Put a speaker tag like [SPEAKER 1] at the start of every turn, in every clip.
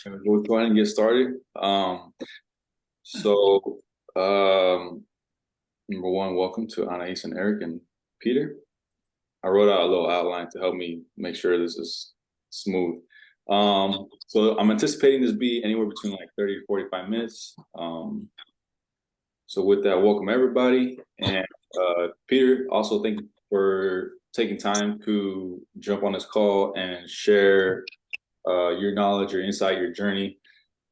[SPEAKER 1] We'll go ahead and get started. So, um, Number one, welcome to Anais and Eric and Peter. I wrote out a little outline to help me make sure this is smooth. So I'm anticipating this be anywhere between like 30 to 45 minutes. So with that, welcome everybody. And Peter, also thank you for taking time to jump on this call and share your knowledge, your insight, your journey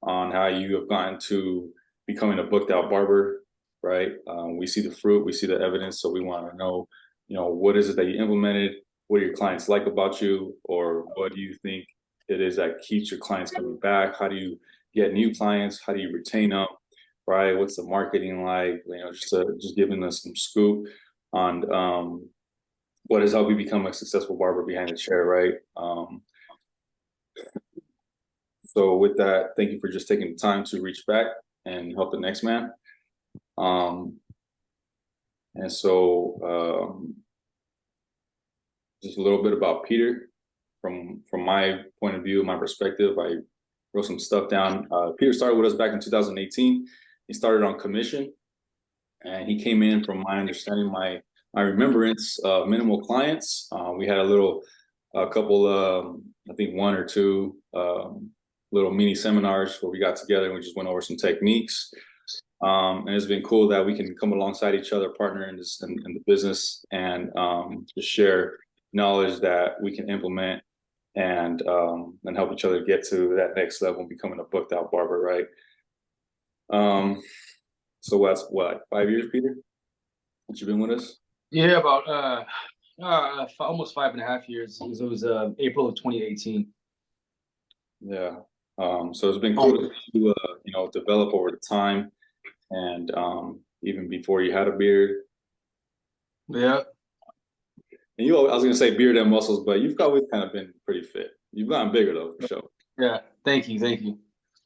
[SPEAKER 1] on how you have gotten to becoming a booked out barber, right? We see the fruit, we see the evidence, so we want to know, what is it that you implemented? What do your clients like about you, or what do you think it is that keeps your clients coming back? How do you get new clients? How do you retain them? Right? What's the marketing like? Just giving us some scoop on what has helped you become a successful barber behind the chair, right? So with that, thank you for just taking the time to reach back and help the next man. And so just a little bit about Peter from my point of view, my perspective. I wrote some stuff down. Peter started with us back in 2018. He started on commission, and he came in, from my understanding, my remembrance, minimal clients. We had a couple, I think one or two little mini seminars where we got together and we just went over some techniques. And it's been cool that we can come alongside each other, partner in the business, and just share knowledge that we can implement and help each other get to that next level and becoming a booked out barber, right? So that's what, 5 years, Peter, that you've been with us?
[SPEAKER 2] Yeah, about almost 5.5 years. It was April of 2018.
[SPEAKER 1] Yeah. So it's been cool to develop over the time, and even before you had a beard.
[SPEAKER 2] Yeah.
[SPEAKER 1] And I was gonna say beard and muscles, but you've always kind of been pretty fit. You've gotten bigger though, for sure.
[SPEAKER 2] Yeah. Thank you.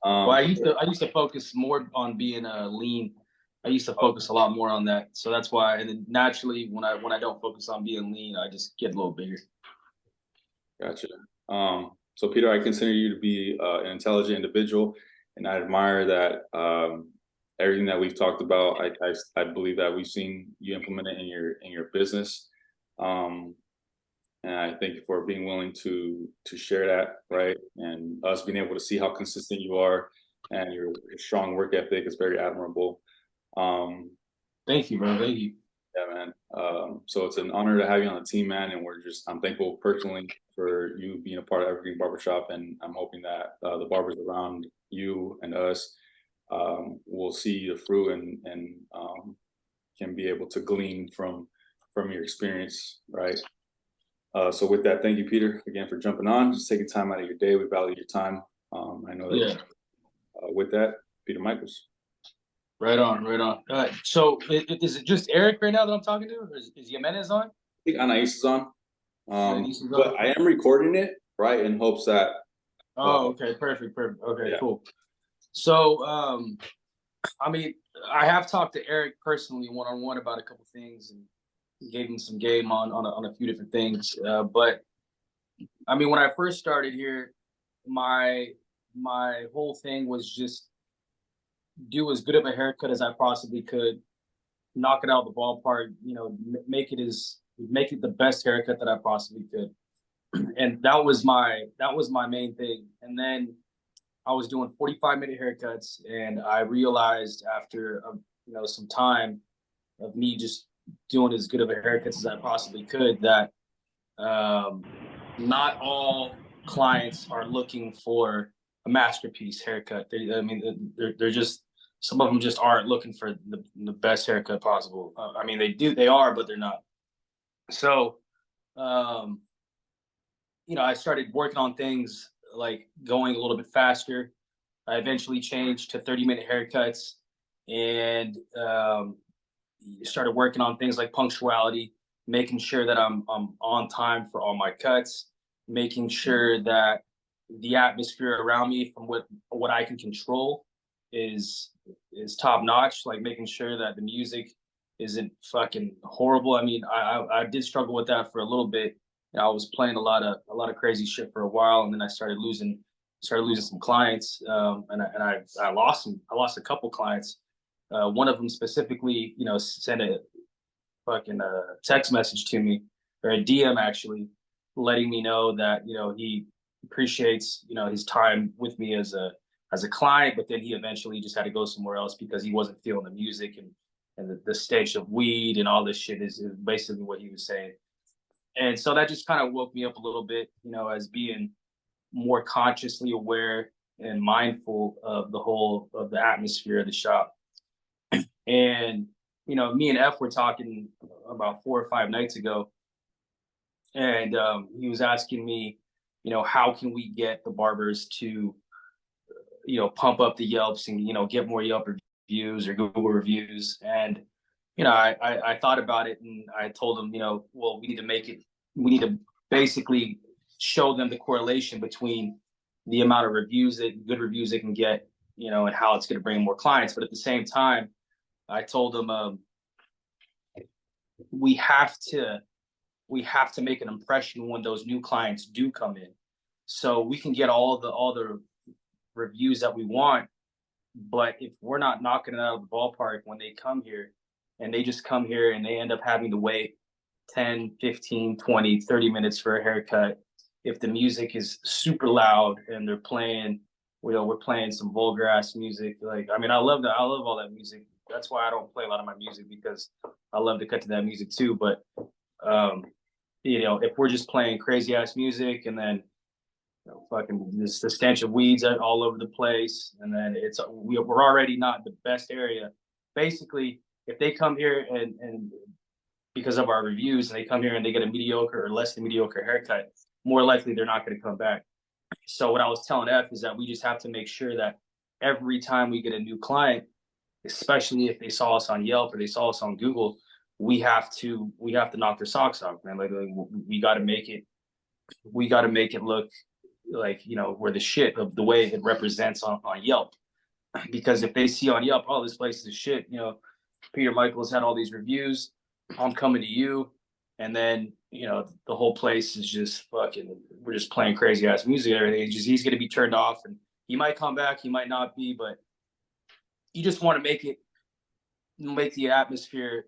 [SPEAKER 2] Well, I used to focus more on being lean. I used to focus a lot more on that, so that's why. And then naturally, when I don't focus on being lean, I just get a little bigger.
[SPEAKER 1] Gotcha. So Peter, I consider you to be an intelligent individual, and I admire that. Everything that we've talked about, I believe that we've seen you implement it in your business. And I thank you for being willing to share that, right? And us being able to see how consistent you are, and your strong work ethic is very admirable.
[SPEAKER 2] Thank you, bro. Thank you.
[SPEAKER 1] Yeah, man. So it's an honor to have you on the team, man. And I'm thankful personally for you being a part of Evergreen Barbershop. And I'm hoping that the barbers around you and us will see the fruit and can be able to glean from your experience, right? So with that, thank you, Peter, again for jumping on, just taking time out of your day. We value your time. I know that.
[SPEAKER 2] Yeah.
[SPEAKER 1] With that, Peter Micheals.
[SPEAKER 2] Right on. So is it just Eric right now that I'm talking to? Or is Jimenez on?
[SPEAKER 1] I think Anais is on. But I am recording it, right, in hopes that.
[SPEAKER 2] Oh, okay, perfect. Okay, yeah. Cool. So, I mean, I have talked to Eric personally one-on-one about a couple things and gave him some game on a few different things. But I mean, when I first started here, my whole thing was just do as good of a haircut as I possibly could, knock it out of the ballpark, make it the best haircut that I possibly could. And that was my main thing. And then I was doing 45-minute haircuts, and I realized after some time of me just doing as good of a haircuts as I possibly could that not all clients are looking for a masterpiece haircut. They're just, some of them just aren't looking for the best haircut possible. I mean, they are, but they're not. So, I started working on things like going a little bit faster. I eventually changed to 30-minute haircuts, and started working on things like punctuality, making sure that I'm on time for all my cuts, making sure that the atmosphere around me from what I can control is top notch, like making sure that the music isn't fucking horrible. I mean, I did struggle with that for a little bit. I was playing a lot of crazy shit for a while, and then I started losing started losing some clients, and I lost them. I lost a couple clients. One of them specifically, you know, sent a fucking text message to me, or a DM actually, letting me know that, you know, he appreciates, you know, his time with me as a client, but then he eventually just had to go somewhere else because he wasn't feeling the music, and the stench of weed and all this shit is basically what he was saying. And so that just kind of woke me up a little bit, you know, as being more consciously aware and mindful of the atmosphere of the shop. And you know, me and F were talking about 4 or 5 nights ago, and he was asking me, you know, how can we get the barbers to, you know, pump up the Yelps and, you know, get more Yelp reviews or Google reviews. And you know, I thought about it, and I told him, you know, well, we need to basically show them the correlation between the amount of good reviews they can get, you know, and how it's going to bring more clients. But at the same time, I told them, we have to make an impression when those new clients do come in, so we can get all the reviews that we want. But if we're not knocking it out of the ballpark when they come here, and they just come here and they end up having to wait 10, 15, 20, 30 minutes for a haircut, if the music is super loud and they're playing, you know, we're playing some vulgar ass music. Like, I mean, I love that. I love all that music. That's why I don't play a lot of my music, because I love to cut to that music too. But um, you know, if we're just playing crazy ass music, and then, you know, fucking this the stench of weeds all over the place, and then we're already not the best area. Basically, if they come here and because of our reviews, and they come here and they get a mediocre or less than mediocre haircut, more likely they're not going to come back. So what I was telling F is that we just have to make sure that every time we get a new client, especially if they saw us on Yelp or they saw us on Google, we have to knock their socks off, man. Like we got to make it look like, you know, we're the shit of the way it represents on Yelp. Because if they see on Yelp, oh, this place is shit, you know, Peter Micheals had all these reviews, I'm coming to you, and then, you know, the whole place is just fucking, we're just playing crazy ass music and everything. He's going to be turned off, and he might come back, he might not be, but you just want to make the atmosphere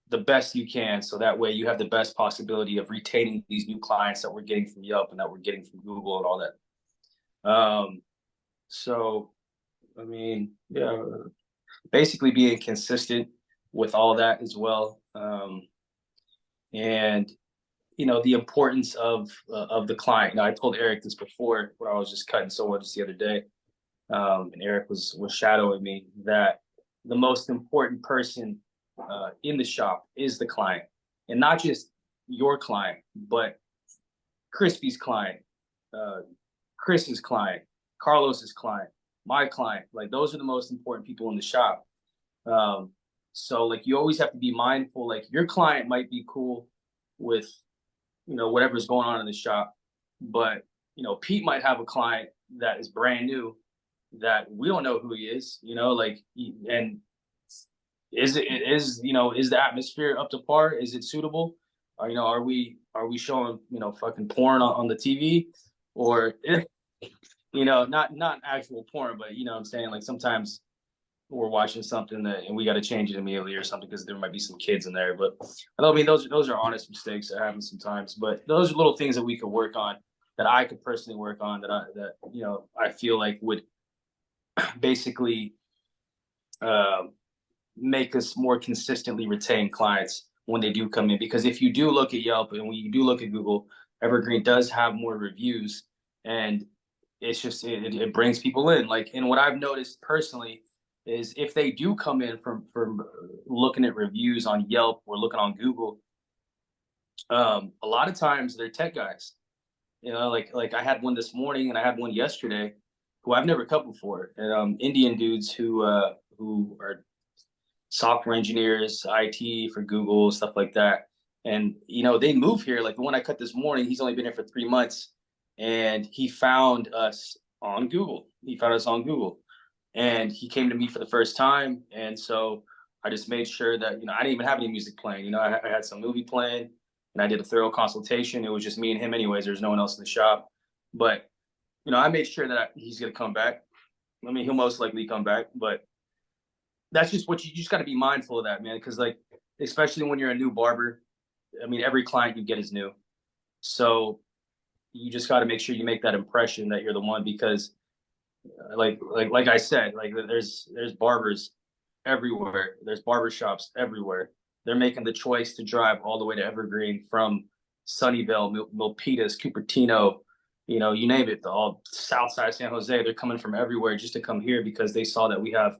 [SPEAKER 2] the best you can, so that way you have the best possibility of retaining these new clients that we're getting from Yelp and that we're getting from Google and all that. So I mean, yeah, basically being consistent with all that as well. And you know, the importance of the client. Now, I told Eric this before when I was just cutting someone just the other day, and Eric was shadowing me, that the most important person in the shop is the client, and not just your client, but Crispy's client, uh, Chris's client, Carlos's client, my client. Like, those are the most important people in the shop. Um, so like, you always have to be mindful. Like, your client might be cool with, you know, whatever's going on in the shop, but you know, Pete might have a client that is brand new that we don't know who he is. You know, like, and you know, is the atmosphere up to par? Is it suitable? You know, are we showing, you know, fucking porn on the TV, or you know, not actual porn, but you know what I'm saying, like sometimes we're watching something and we got to change it immediately or something because there might be some kids in there. But I mean, those are honest mistakes that happen sometimes. But those are little things that we could work on, that I could personally work on, that you know, I feel like would basically uh, make us more consistently retain clients when they do come in. Because if you do look at Yelp and when you do look at Google, Evergreen does have more reviews, and it's just it brings people in. Like, and what I've noticed personally is if they do come in from looking at reviews on Yelp or looking on Google, a lot of times they're tech guys. You know, like I had one this morning and I had one yesterday who I've never cut before. And Indian dudes who are software engineers, IT for Google, stuff like that. And you know, they move here. Like the one I cut this morning, he's only been here for 3 months, and he found us on Google. He found us on Google, and he came to me for the first time. And so I just made sure that, you know, I didn't even have any music playing. You know, I had some movie playing, and I did a thorough consultation. It was just me and him, anyways. There's no one else in the shop, but I made sure that he's going to come back. I mean, he'll most likely come back, but that's just what you just got to be mindful of that, man. Because like, especially when you're a new barber, I mean, every client you get is new, so you just got to make sure you make that impression that you're the one. Because, like I said, like there's barbers everywhere. There's barbershops everywhere. They're making the choice to drive all the way to Evergreen from Sunnyvale, Milpitas, Cupertino, you name it, all south side of San Jose. They're coming from everywhere just to come here because they saw that we have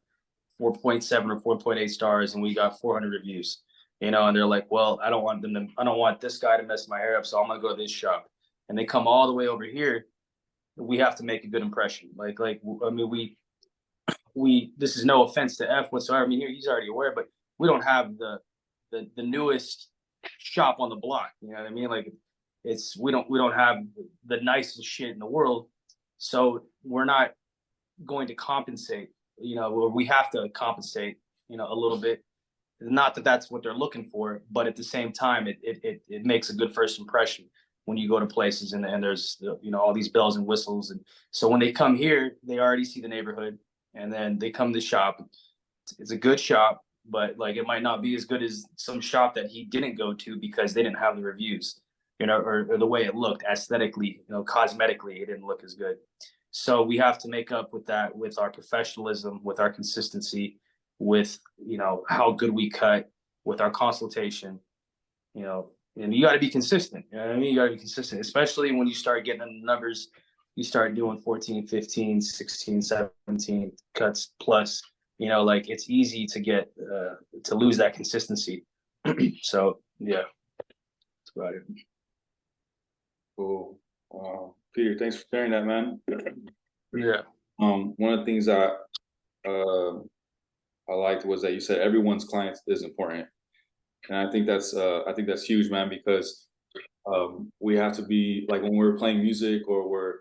[SPEAKER 2] 4.7 or 4.8 stars and we got 400 reviews. And they're like, well, I don't want this guy to mess my hair up, so I'm gonna go to this shop. And they come all the way over here. We have to make a good impression. I mean, we this is no offense to F whatsoever. I mean, he's already aware, but we don't have the newest shop on the block. You know what I mean? Like we don't have the nicest shit in the world, so we're not going to compensate. Or we have to compensate. A little bit. Not that that's what they're looking for, but at the same time, it makes a good first impression when you go to places and there's all these bells and whistles. And so when they come here, they already see the neighborhood, and then they come to the shop. It's a good shop, but like it might not be as good as some shop that he didn't go to because they didn't have the reviews, or the way it looked aesthetically, cosmetically, it didn't look as good. So we have to make up with that, with our professionalism, with our consistency, with how good we cut, with our consultation, and you got to be consistent. You know what I mean? You got to be consistent, especially when you start getting in the numbers. You start doing 14, 15, 16, 17 cuts plus. Like it's easy to get to lose that consistency. So yeah, that's about it.
[SPEAKER 1] Cool. Peter, thanks for sharing that, man.
[SPEAKER 2] Yeah.
[SPEAKER 1] One of the things I liked was that you said everyone's client is important, and I think that's huge, man, because we have to be like when we're playing music or we're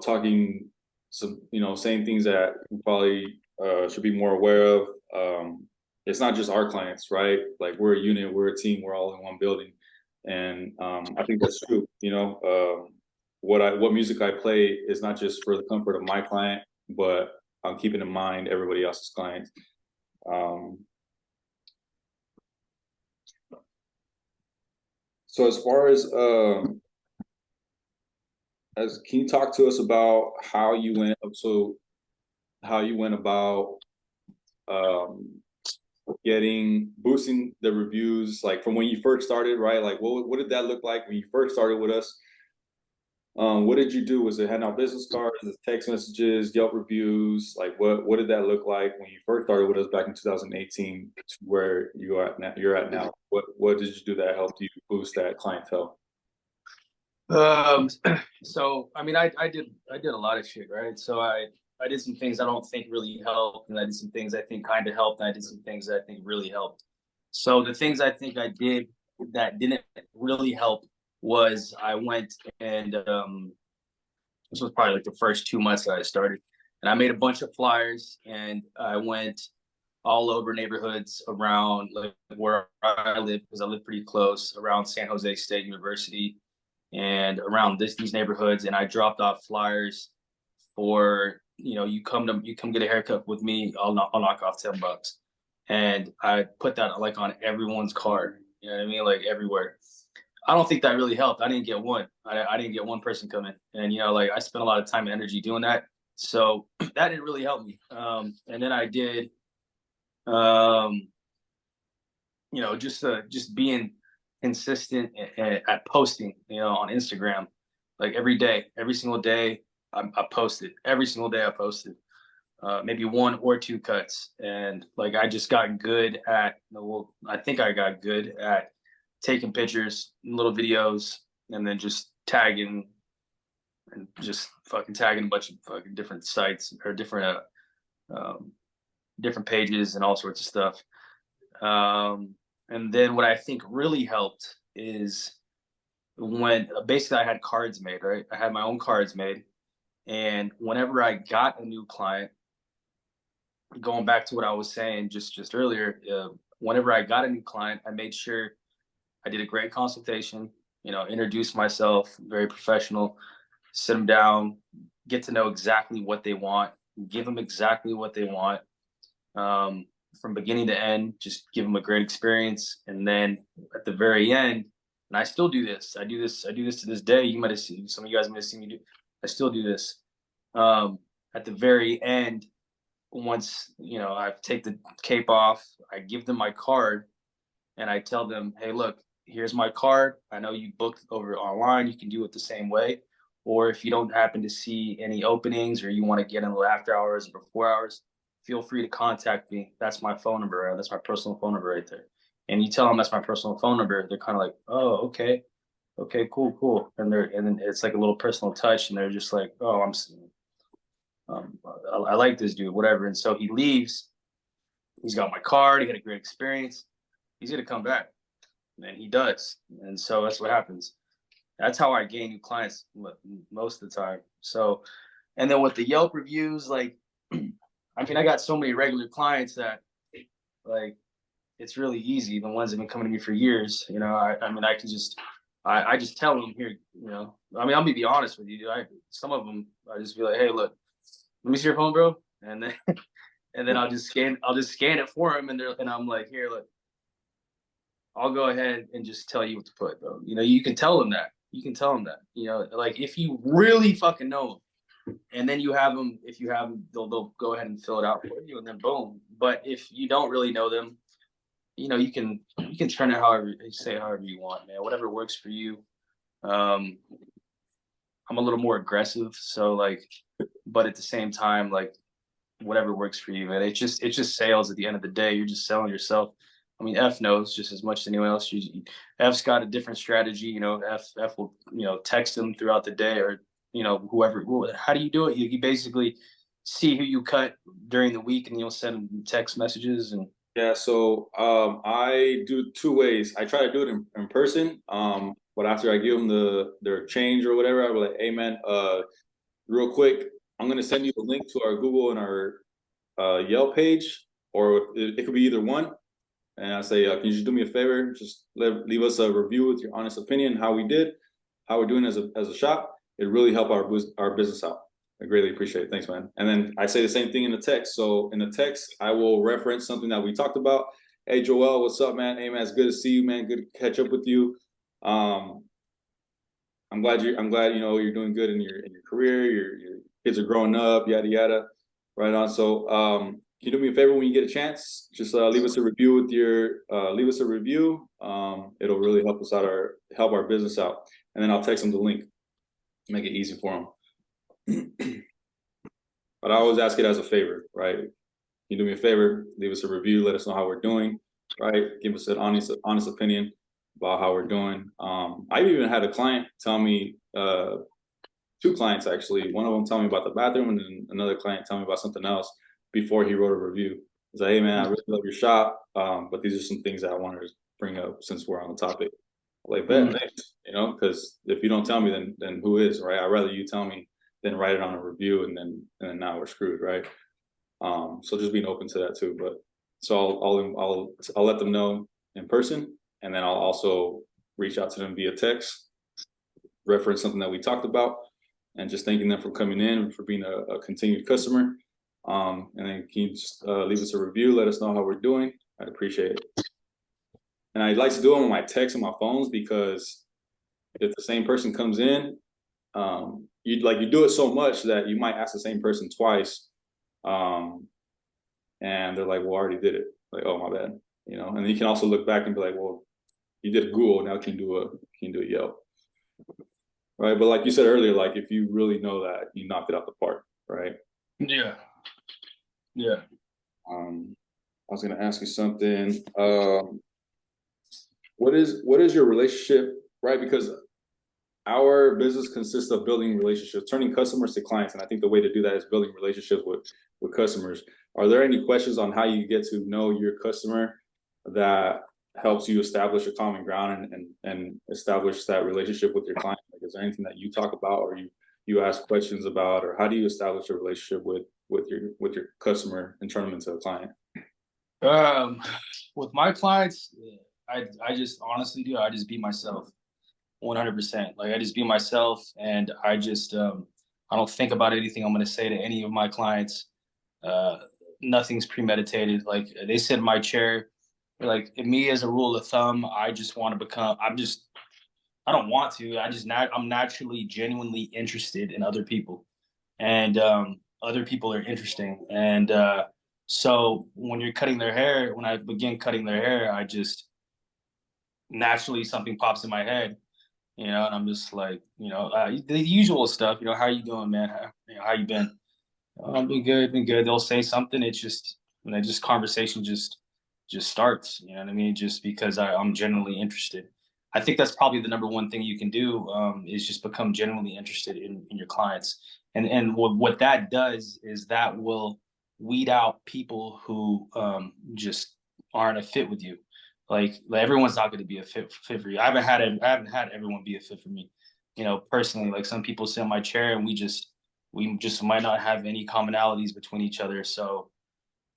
[SPEAKER 1] talking some saying things that we probably should be more aware of. It's not just our clients, right? Like we're a unit, we're a team, we're all in one building, and I think that's true. What music I play is not just for the comfort of my client, but I'm keeping in mind everybody else's clients. So as far as can you talk to us about how you went about boosting the reviews, like from when you first started, right? Like what did that look like when you first started with us? What did you do? Was it handing out business cards, text messages, Yelp reviews? Like what did that look like when you first started with us back in 2018 to where you're at now? What did you do that helped you boost that clientele?
[SPEAKER 2] So I mean, I did a lot of shit, right? So I did some things I don't think really helped, and I did some things I think kind of helped, and I did some things that I think really helped. So the things I think I did that didn't really help was I went and this was probably like the first 2 months that I started, and I made a bunch of flyers and I went all over neighborhoods around like where I live, because I live pretty close, around San Jose State University and around these neighborhoods, and I dropped off flyers for you come get a haircut with me, I'll knock off $10. And I put that like on everyone's card. You know what I mean? Like everywhere. I don't think that really helped. I didn't get one. I didn't get one person coming. And like I spent a lot of time and energy doing that. So that didn't really help me. And then I did just being consistent at posting, on Instagram, like every day, every single day I posted. Every single day I posted. Maybe 1 or 2 cuts, and like I just got good at. Well, I think I got good at taking pictures, little videos, and then just tagging and just fucking tagging a bunch of fucking different sites or different pages and all sorts of stuff. And then what I think really helped is when basically I had cards made, right? I had my own cards made, and whenever I got a new client, going back to what I was saying just earlier, whenever I got a new client, I made sure I did a great consultation, introduced myself, very professional, sit them down, get to know exactly what they want, give them exactly what they want, from beginning to end, just give them a great experience. And then at the very end, and I still do this. I do this to this day. You might have seen, some of you guys might have seen me do. I still do this. At the very end, once I take the cape off, I give them my card, and I tell them, "Hey, look, here's my card. I know you booked over online. You can do it the same way. Or if you don't happen to see any openings, or you want to get in the after hours or before hours, feel free to contact me. That's my phone number. That's my personal phone number right there." And you tell them that's my personal phone number, they're kind of like, "Oh, okay, okay, cool, cool." And then it's like a little personal touch, and they're just like, "Oh, I like this dude, whatever." And so he leaves. He's got my card. He had a great experience. He's gonna come back, and he does. And so that's what happens. That's how I gain new clients most of the time. So, and then with the Yelp reviews, like, I mean, I got so many regular clients that, like, it's really easy. The ones that have been coming to me for years, I mean, I just tell them here, I mean, I'm gonna be honest with you. Some of them, I just be like, "Hey, look, let me see your phone, bro," and then and then I'll just scan it for them, and I'm like, "Here, look, I'll go ahead and just tell you what to put, bro." You can tell them that. You can tell them that. Like, if you really fucking know them, and then if you have them, they'll go ahead and fill it out for you, and then boom. But if you don't really know them, you can turn it however you want, man. Whatever works for you. Um, I'm a little more aggressive, so, like, but at the same time, like, whatever works for you, man. It's just sales at the end of the day. You're just selling yourself. I mean, F knows just as much as anyone else. F's got a different strategy. F will text them throughout the day, or whoever. How do you do it? You basically see who you cut during the week, and you'll send them text messages. And
[SPEAKER 1] Yeah, so I do two ways. I try to do it in person, but after I give them their change or whatever, I'll be like, "Hey man, real quick, I'm gonna send you the link to our Google and our Yelp page, or it could be either one." And I say, "Can you just do me a favor? Just leave us a review with your honest opinion, how we did, how we're doing as a shop. It really help our business out. I greatly appreciate it. Thanks, man." And then I say the same thing in the text. So in the text, I will reference something that we talked about. "Hey, Joel, what's up, man? Hey, man, it's good to see you, man. Good to catch up with you. Um, I'm glad you're doing good in your career. Your kids are growing up, yada yada." Right on. So can you do me a favor when you get a chance? Just leave us a review with your leave us a review. It'll really help our business out. And then I'll text them the link, make it easy for them. But I always ask it as a favor, right? Can you do me a favor? Leave us a review. Let us know how we're doing, right? Give us an honest opinion about how we're doing. I've even had a client tell me, two clients actually. One of them tell me about the bathroom, and then another client tell me about something else before he wrote a review. He's like, "Hey man, I really love your shop, but these are some things that I wanted to bring up since we're on the topic." I'm like, "Bet, thanks." Because if you don't tell me, then who is, right? I'd rather you tell me than write it on a review, and then now we're screwed, right? So just being open to that too. But so I'll let them know in person, and then I'll also reach out to them via text, reference something that we talked about, and just thanking them for coming in, for being a continued customer. And then can you just leave us a review, let us know how we're doing. I'd appreciate it. And I like to do them on my texts and my phones, because if the same person comes in, you do it so much that you might ask the same person twice, and they're like, "Well, I already did it." Like, "Oh, my bad," And then you can also look back and be like, "Well, you did Google, now can you do a Yelp?" Right? But like you said earlier, like, if you really know that, you knocked it out the park, right?
[SPEAKER 2] yeah, yeah.
[SPEAKER 1] I was going to ask you something. What is your relationship, right? Because our business consists of building relationships, turning customers to clients, and I think the way to do that is building relationships with customers. Are there any questions on how you get to know your customer that helps you establish a common ground and establish that relationship with your client? Like, is there anything that you talk about, or you ask questions about, or how do you establish a relationship with your customer and turn them into a client?
[SPEAKER 2] With my clients, I just honestly do. I just be myself. 100%. Like I just be myself, and I just I don't think about anything I'm going to say to any of my clients. Uh, Nothing's premeditated. Like they sit in my chair. Like me, as a rule of thumb, I just want to become. I don't want to. I'm naturally, genuinely interested in other people, and other people are interesting. And so when you're cutting their hair, when I begin cutting their hair, I just naturally something pops in my head, and I'm just like, the usual stuff. How you doing, man? How you been? Oh, I've been good, been good. They'll say something. It's just, just conversation just starts. You know what I mean? Just because I'm genuinely interested. I think that's probably the number one thing you can do, is just become genuinely interested in your clients. And what that does is that will weed out people who just aren't a fit with you. Like everyone's not going to be a fit for you. I haven't had everyone be a fit for me. Personally, like some people sit in my chair and we just might not have any commonalities between each other. So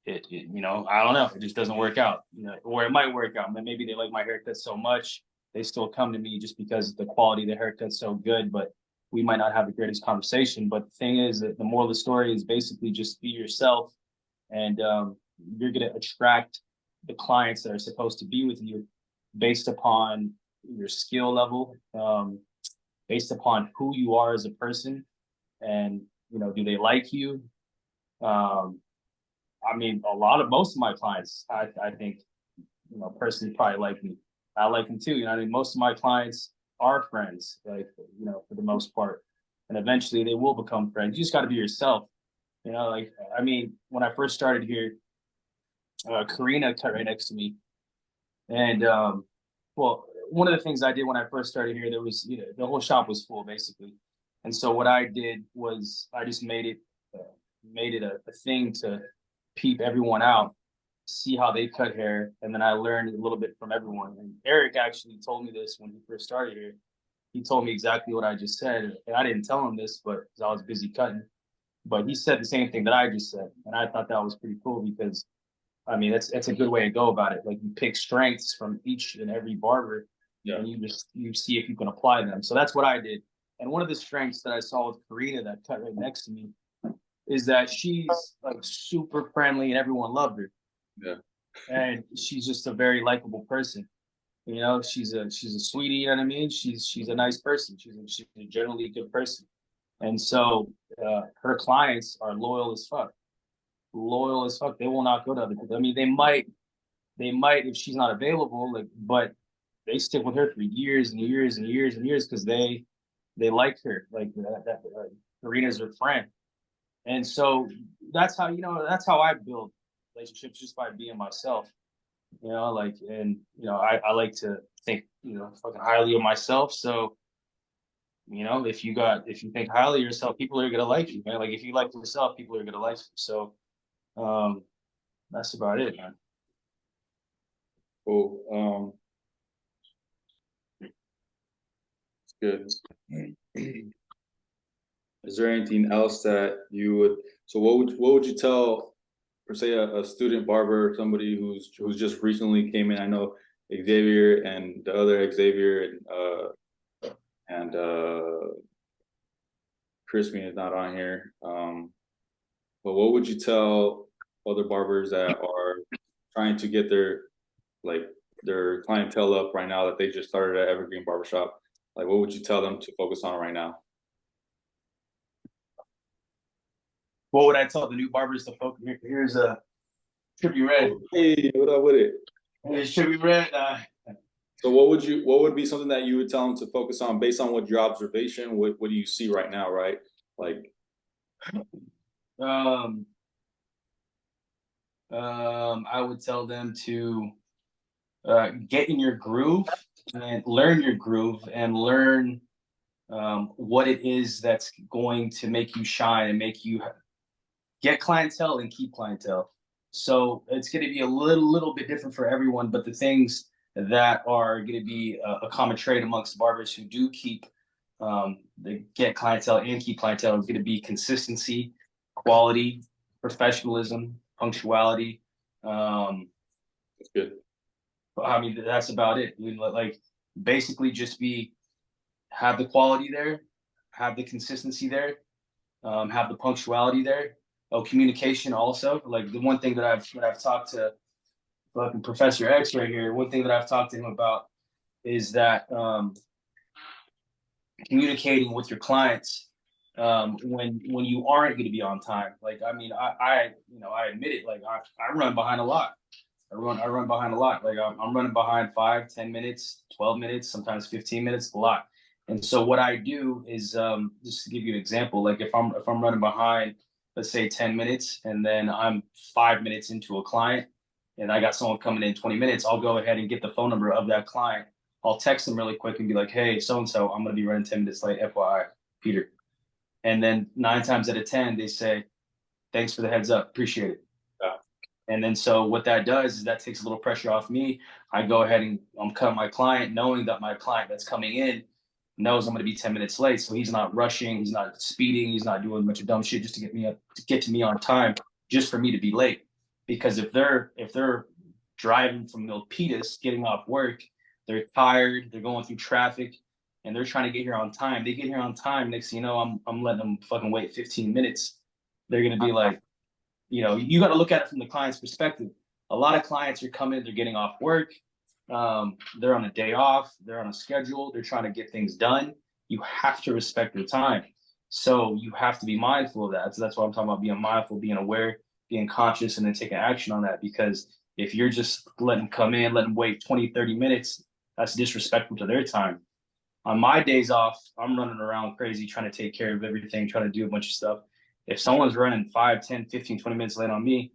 [SPEAKER 2] I don't know. It just doesn't work out. Or it might work out. Maybe they like my haircut so much they still come to me just because the quality of the haircut's so good. But we might not have the greatest conversation. But the thing is that the moral of the story is basically just be yourself, and you're going to attract the clients that are supposed to be with you based upon your skill level, based upon who you are as a person, and do they like you? Um, I mean, most of my clients, I think, personally probably like me. I like them too. I mean, most of my clients are friends, like, for the most part. And eventually they will become friends. You just got to be yourself. Like, I mean, when I first started here, Karina cut right next to me. And, well, one of the things I did when I first started here, there was, the whole shop was full basically. And so what I did was I just made it a thing to peep everyone out, see how they cut hair, and then I learned a little bit from everyone. And Eric actually told me this when he first started here. He told me exactly what I just said, and I didn't tell him this, but because I was busy cutting. But he said the same thing that I just said, and I thought that was pretty cool because I mean that's a good way to go about it. Like you pick strengths from each and every barber,
[SPEAKER 1] Yeah.
[SPEAKER 2] and you see if you can apply them. So that's what I did. And one of the strengths that I saw with Karina that cut right next to me is that she's like super friendly and everyone loved her.
[SPEAKER 1] Yeah.
[SPEAKER 2] And she's just a very likable person. She's a sweetie. You know what I mean? She's a nice person. She's a generally good person. And so her clients are loyal as fuck. Loyal as fuck. They will not go to other people. I mean, they might if she's not available. Like, but they stick with her for years and years and years and years because they like her. Like Karina's her friend. And so that's how I build relationships, just by being myself. Like, and I like to think fucking highly of myself. So if you think highly of yourself, people are gonna like you, man. Like if you like yourself, people are gonna like you. So um that's about it, man.
[SPEAKER 1] Cool. Good. Is there anything else that you would? So what would you tell, per se, a student barber, somebody who's just recently came in? I know Xavier and the other Xavier and Crispin is not on here. But what would you tell other barbers that are trying to get their clientele up right now that they just started at Evergreen Barbershop? Like, what would you tell them to focus on right now?
[SPEAKER 2] What would I tell the new barbers to focus? Here's a Trippy Red.
[SPEAKER 1] Hey, what up with it?
[SPEAKER 2] Here's Trippy Red.
[SPEAKER 1] So what would be something that you would tell them to focus on based on what your observation? What do you see right now, right? Like,
[SPEAKER 2] um I would tell them to get in your groove and learn your groove and learn what it is that's going to make you shine and make you get clientele and keep clientele. So it's going to be a little bit different for everyone, but the things that are going to be a common trait amongst barbers who do keep they get clientele and keep clientele is going to be consistency, quality, professionalism, punctuality. Um,
[SPEAKER 1] that's good.
[SPEAKER 2] I mean, that's about it. I mean, like basically just be have the quality there, have the consistency there, have the punctuality there. Oh, communication also. Like the one thing that I've talked to fucking Professor X right here. One thing that I've talked to him about is that communicating with your clients when you aren't going to be on time. Like I mean, I admit it. Like I run behind a lot. I run behind a lot. Like I'm running behind 5, 10 minutes, 12 minutes, sometimes 15 minutes, a lot. And so what I do is just to give you an example, like if I'm running behind, let's say 10 minutes, and then I'm 5 minutes into a client, and I got someone coming in 20 minutes, I'll go ahead and get the phone number of that client. I'll text them really quick and be like, hey, so and so, I'm gonna be running 10 minutes late, FYI, Peter. And then 9 times out of 10, they say, thanks for the heads up, appreciate it. And then so what that does is that takes a little pressure off me. I go ahead and cut my client, knowing that my client that's coming in knows I'm going to be 10 minutes late. So he's not rushing, he's not speeding, he's not doing a bunch of dumb shit just to get to me on time, just for me to be late. Because if they're driving from Milpitas, getting off work, they're tired, they're going through traffic, and they're trying to get here on time. They get here on time. Next thing you know, I'm letting them fucking wait 15 minutes. They're gonna be like, you got to look at it from the client's perspective. A lot of clients are coming, they're getting off work, they're on a day off, they're on a schedule, they're trying to get things done. You have to respect their time. So you have to be mindful of that. So that's why I'm talking about being mindful, being aware, being conscious, and then taking action on that. Because if you're just letting them come in, letting them wait 20, 30 minutes, that's disrespectful to their time. On my days off, I'm running around crazy trying to take care of everything, trying to do a bunch of stuff. If someone's running 5, 10, 15, 20 minutes late on me,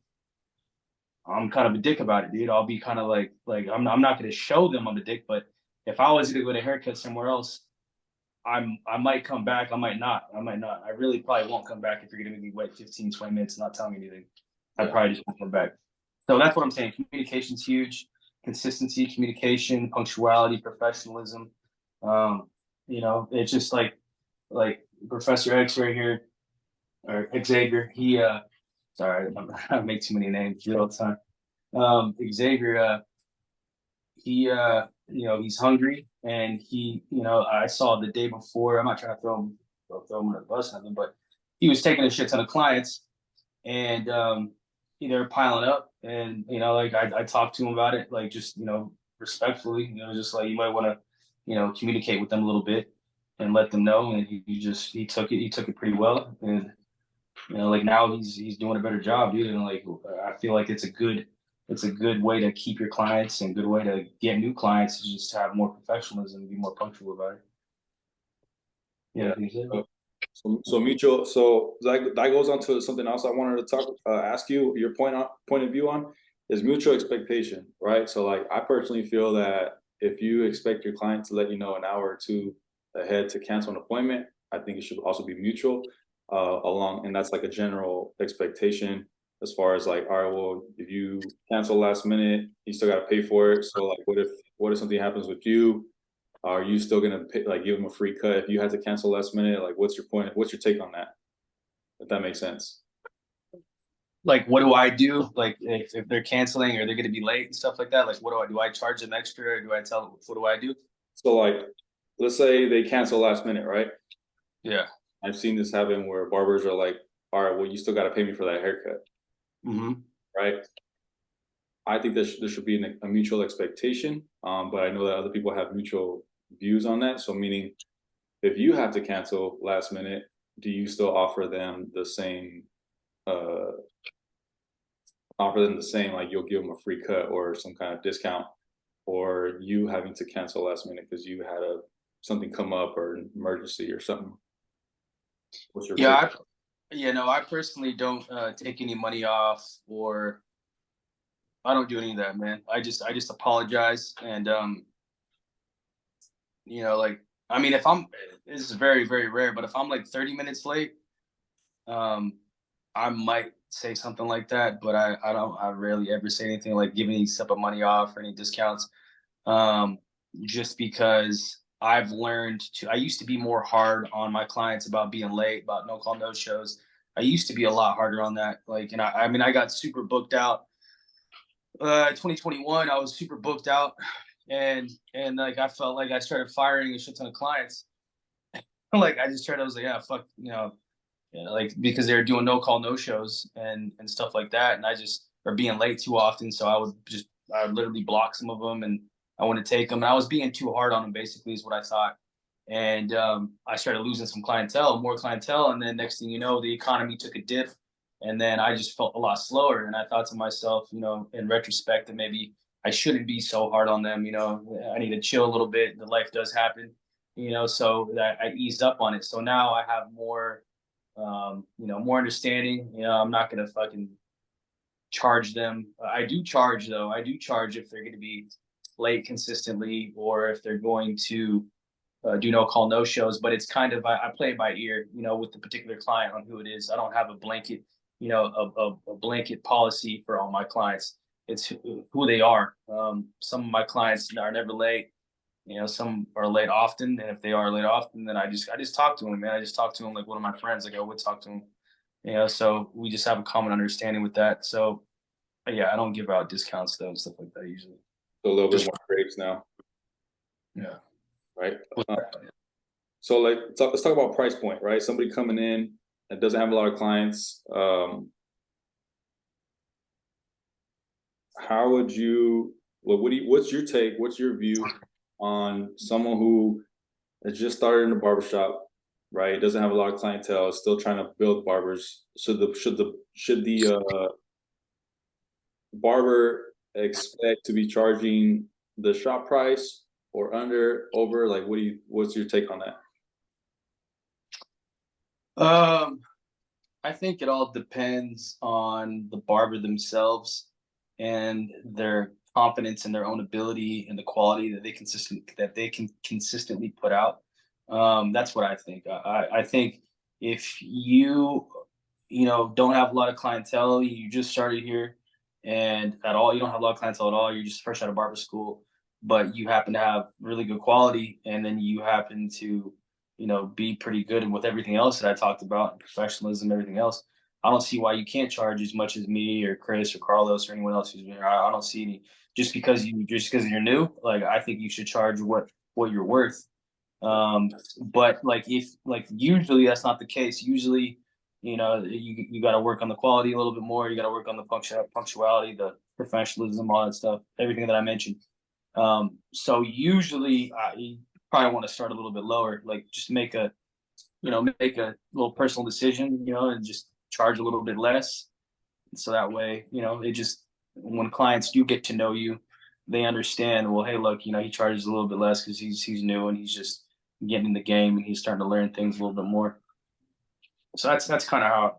[SPEAKER 2] I'm kind of a dick about it, dude. I'll be kind of like I'm not going to show them I'm a dick, but if I was going to go to haircut somewhere else, I might come back. I might not. I really probably won't come back if you're going to be wait 15, 20 minutes and not telling me anything. I probably just won't come back. So that's what I'm saying. Communication's huge. Consistency, communication, punctuality, professionalism. It's just like Professor X right here, or Xavier. Sorry, I make too many names all the time. Xavier, he's hungry, and I saw the day before. I'm not trying to throw him under the bus or nothing, but he was taking a shit ton of clients, and they're piling up, and like I talked to him about it, like just respectfully, just like you might want to, communicate with them a little bit and let them know, and he took it pretty well, and like now he's doing a better job, dude. And like I feel like it's a good way to keep your clients, and a good way to get new clients, is just to have more professionalism and be more punctual about it.
[SPEAKER 1] Yeah. So mutual. So that goes on to something else I wanted to ask you your point of view on is mutual expectation, right? So like I personally feel that if you expect your client to let you know an hour or two ahead to cancel an appointment, I think it should also be mutual. And that's like a general expectation as far as like, all right, well, if you cancel last minute, you still got to pay for it. So like, what if something happens with you? Are you still gonna pay, like give them a free cut if you had to cancel last minute? Like, what's your point? What's your take on that? If that makes sense.
[SPEAKER 2] Like, what do I do? Like, if they're canceling or they're going to be late and stuff like that, like, what do I do? I charge them extra, or do I tell them, what do I do?
[SPEAKER 1] So like, let's say they cancel last minute, right?
[SPEAKER 2] Yeah.
[SPEAKER 1] I've seen this happen where barbers are like, all right, well, you still got to pay me for that haircut. Right. I think there should be a mutual expectation. But I know that other people have mutual views on that. So meaning if you have to cancel last minute, do you still offer them the same, like you'll give them a free cut or some kind of discount, or you having to cancel last minute because you had something come up or an emergency or something? What's your
[SPEAKER 2] Yeah, I personally don't take any money off, or I don't do any of that, man. I just apologize, and like, I mean, if I'm, this is very, very rare, but if I'm like 30 minutes late, I might say something like that, but I rarely ever say anything like give any type of money off or any discounts. Just because I used to be more hard on my clients about being late, about no call, no shows. I used to be a lot harder on that. Like, and I mean, I got super booked out. 2021, I was super booked out, and like I felt like I started firing a shit ton of clients. like I just tried. I was like, yeah, fuck, like because they were doing no call, no shows and stuff like that, and I just are being late too often. So I would literally block some of them, and I wouldn't take them. And I was being too hard on them, basically, is what I thought. And I started losing some clientele, more clientele, and then next thing you know, the economy took a dip, and then I just felt a lot slower. And I thought to myself, in retrospect, that maybe I shouldn't be so hard on them. I need to chill a little bit. The life does happen, so that I eased up on it. So now I have more understanding. I'm not gonna fucking charge them. I do charge though. I do charge if they're going to be late consistently, or if they're going to do no call, no shows. But it's kind of I play it by ear, with the particular client on who it is. I don't have a blanket, a blanket policy for all my clients. It's who they are. Some of my clients are never late. Some are late often, and if they are late often, then I just talk to them, man. I just talk to them like one of my friends. Like I would talk to them. So we just have a common understanding with that. So yeah, I don't give out discounts though and stuff like that usually.
[SPEAKER 1] So a little bit more grapes now.
[SPEAKER 2] Yeah.
[SPEAKER 1] Right. So let's talk about price point, right? Somebody coming in that doesn't have a lot of clients. How would you? What's your take? What's your view on someone who has just started in the barbershop, right? Doesn't have a lot of clientele, still trying to build barbers. Should the barber expect to be charging the shop price or under, over? Like, what's your take on that?
[SPEAKER 2] I think it all depends on the barber themselves and their confidence in their own ability and the quality that they can consistently put out. That's what I think. I think if you don't have a lot of clientele, you just started here, and at all you don't have a lot of clientele at all. You're just fresh out of barber school, but you happen to have really good quality, and then you happen to be pretty good with everything else that I talked about, professionalism, everything else. I don't see why you can't charge as much as me or Chris or Carlos or anyone else who's been here. I don't see any just because you're new. Like I think you should charge what you're worth. But like usually that's not the case. Usually, you got to work on the quality a little bit more. You got to work on the punctuality, the professionalism, all that stuff, everything that I mentioned. So usually you probably want to start a little bit lower, like just make a little personal decision, and just charge a little bit less. So that way, it just, when clients do get to know you, they understand, well, hey, look, he charges a little bit less because he's new and he's just getting in the game and he's starting to learn things a little bit more. So that's kind of how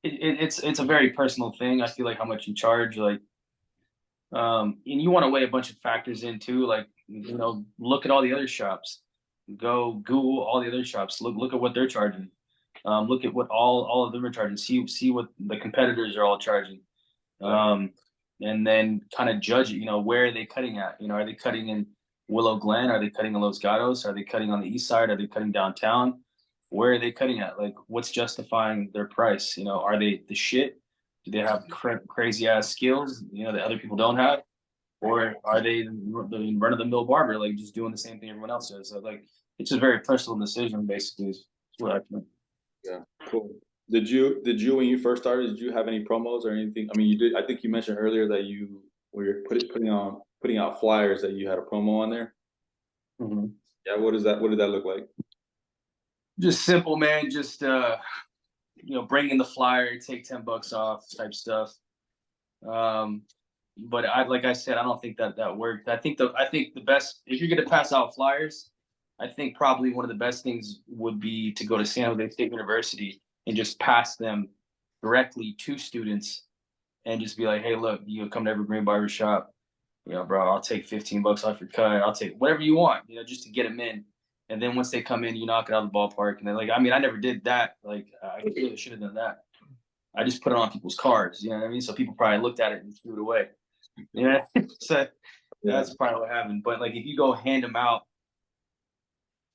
[SPEAKER 2] it's a very personal thing. I feel like how much you charge, like, and you want to weigh a bunch of factors in too, like, look at all the other shops, go Google all the other shops, look at what they're charging. Look at what all of them are charging. See what the competitors are all charging, and then kind of judge it. Where are they cutting at? Are they cutting in Willow Glen? Are they cutting in Los Gatos? Are they cutting on the east side? Are they cutting downtown? Where are they cutting at? Like, what's justifying their price? Are they the shit? Do they have crazy ass skills? That other people don't have, or are they the run of the mill barber, like just doing the same thing everyone else does? So like, it's a very personal decision, basically. Is what I think.
[SPEAKER 1] Yeah, cool. Did you when you first started, did you have any promos or anything? I mean, you did. I think you mentioned earlier that you were putting out flyers, that you had a promo on there.
[SPEAKER 2] Mm-hmm.
[SPEAKER 1] Yeah, what did that look like?
[SPEAKER 2] Just simple, man. Just bring in the flyer, take $10 off type stuff. But like I said, I don't think that worked. I think the best, if you're gonna pass out flyers, I think probably one of the best things would be to go to San Jose State University and just pass them directly to students and just be like, hey, look, you come to Evergreen Barbershop, bro, I'll take $15 off your cut. I'll take whatever you want, just to get them in. And then once they come in, you knock it out of the ballpark. And then, like, I mean, I never did that. Like, I really should have done that. I just put it on people's cards, you know what I mean? So people probably looked at it and threw it away. Yeah. So that's probably what happened. But like, if you go hand them out,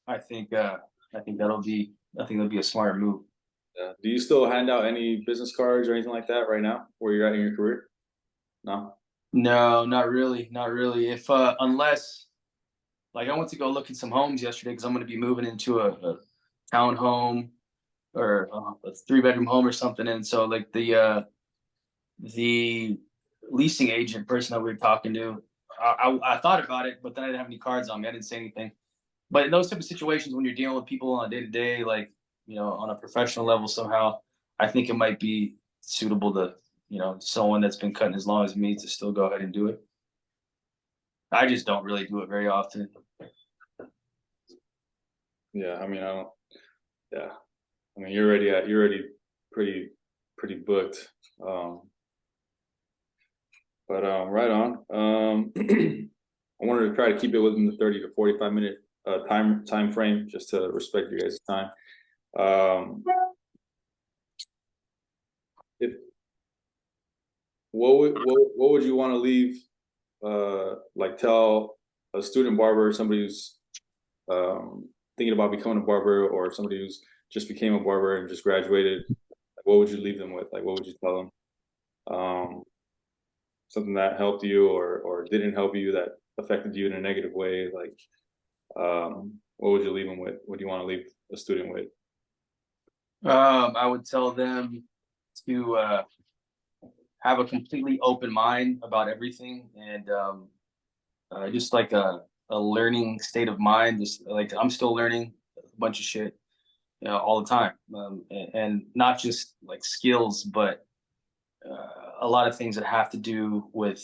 [SPEAKER 2] I think that'll be a smart move.
[SPEAKER 1] Yeah. Do you still hand out any business cards or anything like that right now, where you're at in your career? No.
[SPEAKER 2] No, not really, not really. If unless, like, I went to go look at some homes yesterday because I'm going to be moving into townhome or a 3-bedroom home or something. And so like the leasing agent person that we were talking to, I thought about it, but then I didn't have any cards on me. I didn't say anything. But in those type of situations, when you're dealing with people on a day-to-day, like, on a professional level somehow, I think it might be suitable to, someone that's been cutting as long as me to still go ahead and do it. I just don't really do it very often.
[SPEAKER 1] Yeah, I mean, yeah. I mean, you're already pretty booked. But right on. I wanted to try to keep it within the 30 to 45 minute time frame, just to respect you guys' time. If what would you want to leave? Like tell a student barber, somebody who's thinking about becoming a barber, or somebody who's just became a barber and just graduated. What would you leave them with? Like, what would you tell them? Something that helped you or didn't help you, that affected you in a negative way. Like, what would you leave them with? What do you want to leave a student with?
[SPEAKER 2] I would tell them to have a completely open mind about everything, and just like a learning state of mind. Just like I'm still learning a bunch of shit, all the time, and not just like skills, but a lot of things that have to do with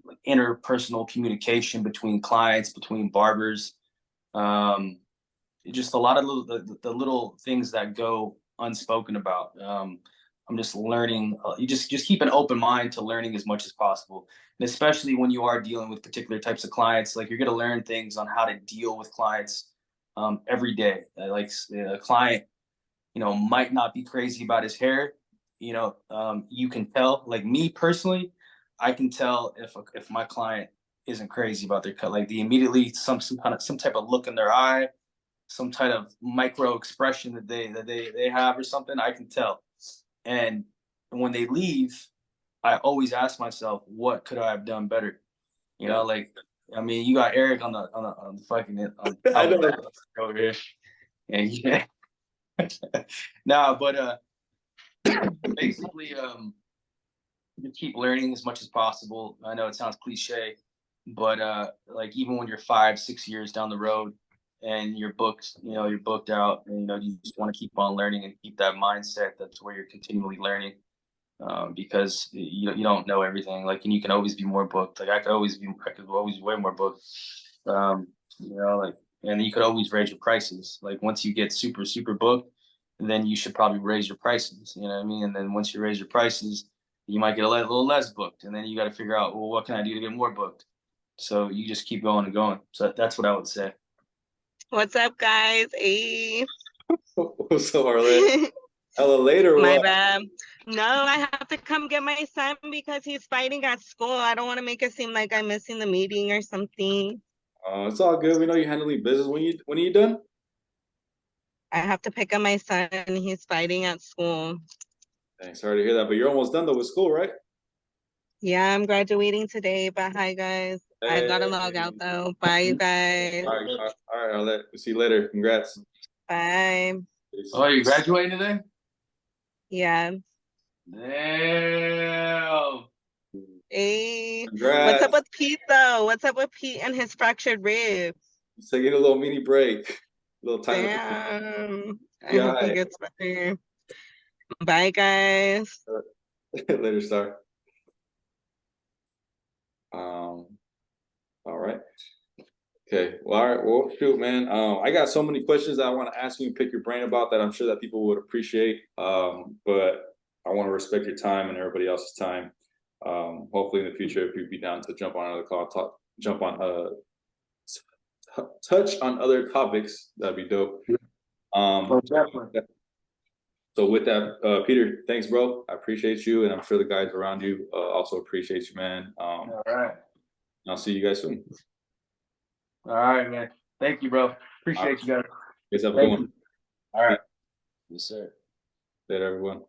[SPEAKER 2] like interpersonal communication between clients, between barbers. Just a lot of the little things that go unspoken about. I'm just learning. You just keep an open mind to learning as much as possible, and especially when you are dealing with particular types of clients. Like, you're going to learn things on how to deal with clients every day. Like a client, might not be crazy about his hair. You can tell. Like me personally, I can tell if my client isn't crazy about their cut. Like the immediately some type of look in their eye, some type of micro expression that they have or something, I can tell. And when they leave, I always ask myself, what could I have done better? Like, I mean, you got Eric on the fucking
[SPEAKER 1] I know.
[SPEAKER 2] over here. And yeah. No, but basically, you keep learning as much as possible. I know it sounds cliche, but like even when you're 5-6 years down the road and you're booked, you're booked out, and you just want to keep on learning and keep that mindset. That's where you're continually learning, because you don't know everything. Like, and you can always be more booked. Like I could always be way more booked. Like, and you could always raise your prices. Like once you get super booked, then you should probably raise your prices. You know what I mean? And then once you raise your prices, you might get a little less booked, and then you got to figure out, well, what can I do to get more booked? So you just keep going and going. So that's what I would say.
[SPEAKER 3] What's up, guys? Hey.
[SPEAKER 1] What's up, Arlette? Hella later.
[SPEAKER 3] My bad. No, I have to come get my son because he's fighting at school. I don't want to make it seem like I'm missing the meeting or something.
[SPEAKER 1] It's all good. We know you're handling business. When are you done?
[SPEAKER 3] I have to pick up my son. He's fighting at school.
[SPEAKER 1] Dang, sorry to hear that, but you're almost done though with school, right?
[SPEAKER 3] Yeah, I'm graduating today, but hi, guys. I gotta log out though. Bye, you guys.
[SPEAKER 1] All right, Arlette. We'll see you later. Congrats.
[SPEAKER 3] Bye.
[SPEAKER 1] Peace.
[SPEAKER 2] Oh, you graduating today?
[SPEAKER 3] Yeah.
[SPEAKER 2] Damn.
[SPEAKER 3] Hey.
[SPEAKER 1] Congrats.
[SPEAKER 3] What's up with Pete though? What's up with Pete and his fractured rib?
[SPEAKER 1] He's taking a little mini break. A little time.
[SPEAKER 3] Damn. I hope he gets better. Bye, guys.
[SPEAKER 1] Later, Star. All right. Okay. Well, all right. Well, shoot, man. I got so many questions that I want to ask you and pick your brain about that I'm sure that people would appreciate. But I want to respect your time and everybody else's time. Hopefully in the future, if you'd be down to jump on another call, touch on other topics, that'd be dope. So with that, Peter, thanks, bro. I appreciate you, and I'm sure the guys around you also appreciate you, man.
[SPEAKER 2] All right.
[SPEAKER 1] I'll see you guys soon.
[SPEAKER 2] All right, man. Thank you, bro. Appreciate you guys.
[SPEAKER 1] You guys have a good one.
[SPEAKER 2] All right. Yes, sir.
[SPEAKER 1] Later, everyone.